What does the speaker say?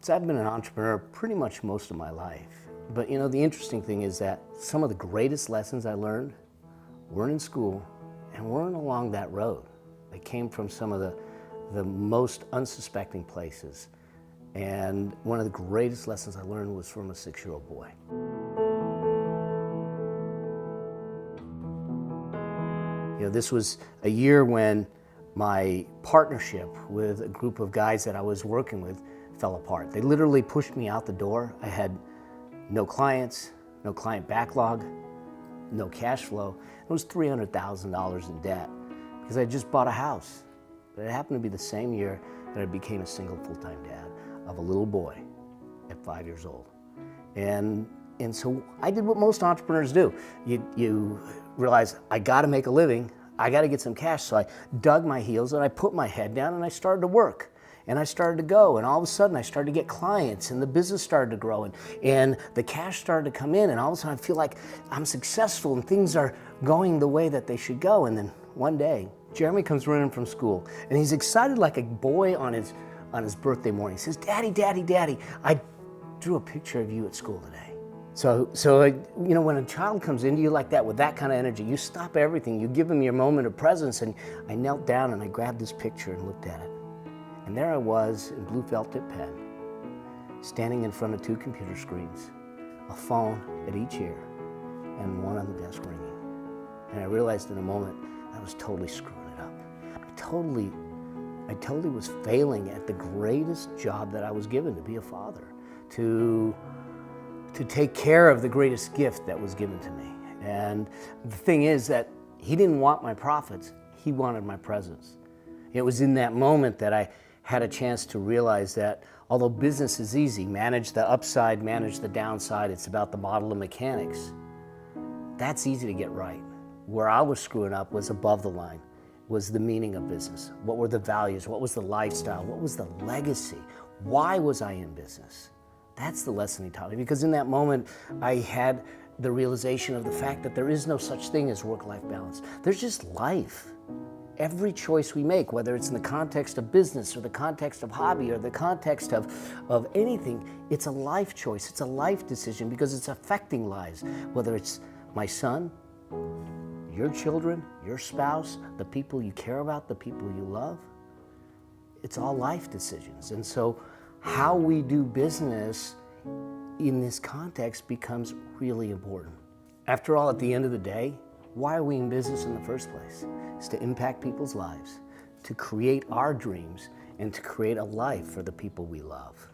So I've been an entrepreneur pretty much most of my life. But you know, the interesting thing is that some of the greatest lessons I learned weren't in school and weren't along that road. They came from some of the most unsuspecting places. And one of the greatest lessons I learned was from a 6-year-old boy. You know, this was a year when my partnership with a group of guys that I was working with fell apart. They literally pushed me out the door. I had no clients, no client backlog, no cash flow. It was $300,000 in debt because I had just bought a house. But it happened to be the same year that I became a single full-time dad of a little boy at 5 years old. And so I did what most entrepreneurs do. You realize, I gotta make a living, I gotta get some cash, so I dug my heels and I put my head down and I started to work. And I started to go, and all of a sudden I started to get clients, and the business started to grow, and the cash started to come in, and all of a sudden I feel like I'm successful and things are going the way that they should go. And then one day, Jeremy comes running from school, and he's excited like a boy on his birthday morning. He says, "Daddy, Daddy, Daddy, I drew a picture of you at school today." So you know, when a child comes into you like that with that kind of energy, you stop everything, you give them your moment of presence. And I knelt down and I grabbed this picture and looked at it. And there I was in blue felt tip pen, standing in front of 2 computer screens, a phone at each ear, and one on the desk ringing. And I realized in a moment I was totally screwing it up. I totally was failing at the greatest job that I was given, to be a father, to take care of the greatest gift that was given to me. And the thing is that he didn't want my profits, he wanted my presence. It was in that moment that I had a chance to realize that although business is easy, manage the upside, manage the downside, it's about the model of mechanics. That's easy to get right. Where I was screwing up was above the line, was the meaning of business. What were the values? What was the lifestyle? What was the legacy? Why was I in business? That's the lesson he taught me, because in that moment I had the realization of the fact that there is no such thing as work-life balance. There's just life. Every choice we make, whether it's in the context of business or the context of hobby or the context of anything, it's a life choice, it's a life decision, because it's affecting lives. Whether it's my son, your children, your spouse, the people you care about, the people you love, it's all life decisions. And so how we do business in this context becomes really important. After all, at the end of the day, why are we in business in the first place? It's to impact people's lives, to create our dreams, and to create a life for the people we love.